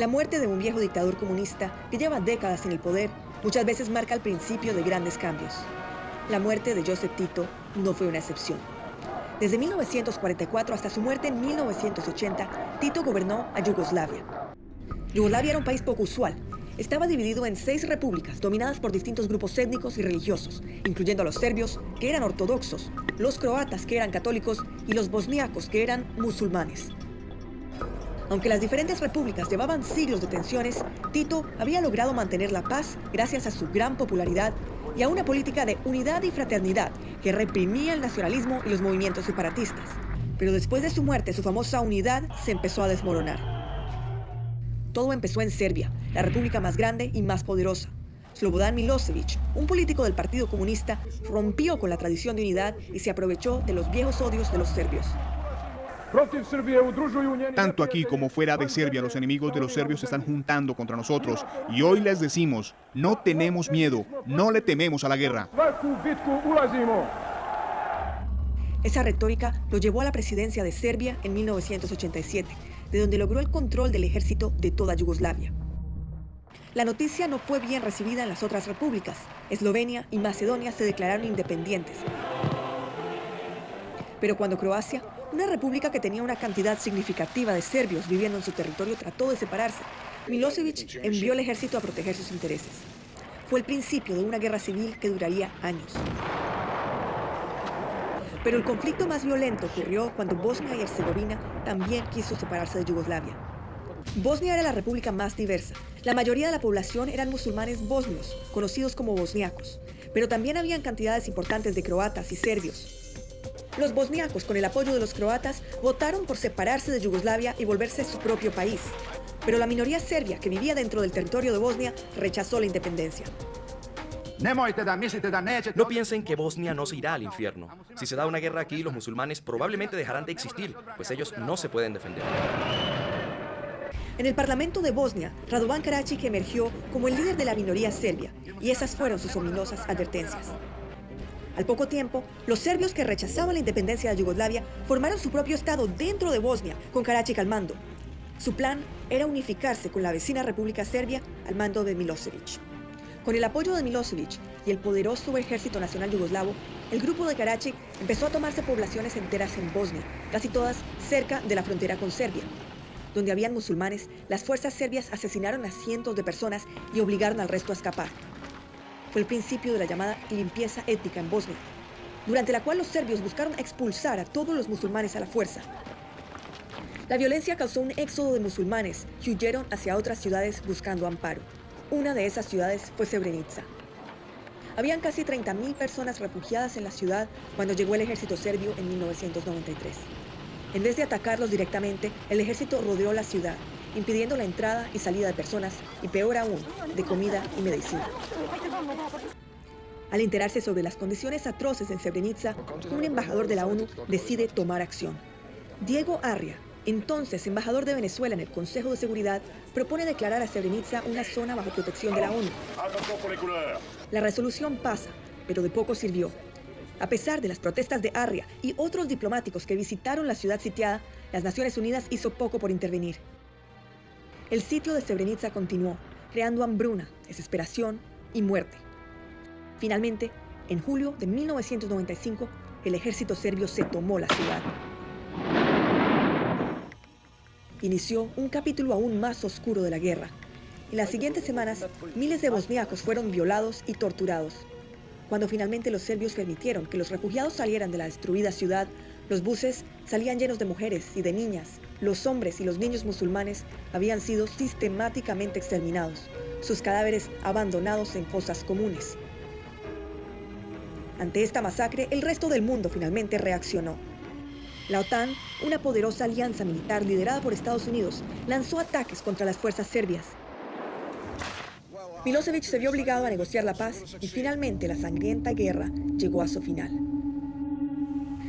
La muerte de un viejo dictador comunista que lleva décadas en el poder muchas veces marca el principio de grandes cambios. La muerte de Josep Tito no fue una excepción. Desde 1944 hasta su muerte en 1980, Tito gobernó a Yugoslavia. Yugoslavia era un país poco usual. Estaba dividido en 6 repúblicas dominadas por distintos grupos étnicos y religiosos, incluyendo a los serbios, que eran ortodoxos, los croatas, que eran católicos, y los bosníacos, que eran musulmanes. Aunque las diferentes repúblicas llevaban siglos de tensiones, Tito había logrado mantener la paz gracias a su gran popularidad y a una política de unidad y fraternidad que reprimía el nacionalismo y los movimientos separatistas. Pero después de su muerte, su famosa unidad se empezó a desmoronar. Todo empezó en Serbia, la república más grande y más poderosa. Slobodan Milošević, un político del Partido Comunista, rompió con la tradición de unidad y se aprovechó de los viejos odios de los serbios. Tanto aquí como fuera de Serbia, los enemigos de los serbios se están juntando contra nosotros. Y hoy les decimos, no tenemos miedo, no le tememos a la guerra. Esa retórica lo llevó a la presidencia de Serbia en 1987, de donde logró el control del ejército de toda Yugoslavia. La noticia no fue bien recibida en las otras repúblicas. Eslovenia y Macedonia se declararon independientes. Pero cuando Croacia, una república que tenía una cantidad significativa de serbios viviendo en su territorio, trató de separarse, Milošević envió el ejército a proteger sus intereses. Fue el principio de una guerra civil que duraría años. Pero el conflicto más violento ocurrió cuando Bosnia y Herzegovina también quiso separarse de Yugoslavia. Bosnia era la república más diversa. La mayoría de la población eran musulmanes bosnios, conocidos como bosniacos, pero también habían cantidades importantes de croatas y serbios. Los bosniacos, con el apoyo de los croatas, votaron por separarse de Yugoslavia y volverse su propio país. Pero la minoría serbia, que vivía dentro del territorio de Bosnia, rechazó la independencia. No piensen que Bosnia no se irá al infierno. Si se da una guerra aquí, los musulmanes probablemente dejarán de existir, pues ellos no se pueden defender. En el Parlamento de Bosnia, Radovan Karadzic emergió como el líder de la minoría serbia, y esas fueron sus ominosas advertencias. Al poco tiempo, los serbios que rechazaban la independencia de Yugoslavia formaron su propio estado dentro de Bosnia, con Karadzic al mando. Su plan era unificarse con la vecina República Serbia al mando de Milošević. Con el apoyo de Milošević y el poderoso Ejército Nacional Yugoslavo, el grupo de Karadzic empezó a tomarse poblaciones enteras en Bosnia, casi todas cerca de la frontera con Serbia. Donde habían musulmanes, las fuerzas serbias asesinaron a cientos de personas y obligaron al resto a escapar. Fue el principio de la llamada limpieza étnica en Bosnia, durante la cual los serbios buscaron expulsar a todos los musulmanes a la fuerza. La violencia causó un éxodo de musulmanes que huyeron hacia otras ciudades buscando amparo. Una de esas ciudades fue Srebrenica. Habían casi 30.000 personas refugiadas en la ciudad cuando llegó el ejército serbio en 1993. En vez de atacarlos directamente, el ejército rodeó la ciudad, impidiendo la entrada y salida de personas y, peor aún, de comida y medicina. Al enterarse sobre las condiciones atroces en Srebrenica, un embajador de la ONU decide tomar acción. Diego Arria, entonces embajador de Venezuela en el Consejo de Seguridad, propone declarar a Srebrenica una zona bajo protección de la ONU. La resolución pasa, pero de poco sirvió. A pesar de las protestas de Arria y otros diplomáticos que visitaron la ciudad sitiada, las Naciones Unidas hizo poco por intervenir. El sitio de Srebrenica continuó, creando hambruna, desesperación y muerte. Finalmente, en julio de 1995, el ejército serbio se tomó la ciudad. Inició un capítulo aún más oscuro de la guerra. En las siguientes semanas, miles de bosniacos fueron violados y torturados. Cuando finalmente los serbios permitieron que los refugiados salieran de la destruida ciudad, los buses salían llenos de mujeres y de niñas. Los hombres y los niños musulmanes habían sido sistemáticamente exterminados, sus cadáveres abandonados en fosas comunes. Ante esta masacre, el resto del mundo finalmente reaccionó. La OTAN, una poderosa alianza militar liderada por Estados Unidos, lanzó ataques contra las fuerzas serbias. Milošević se vio obligado a negociar la paz y finalmente la sangrienta guerra llegó a su final.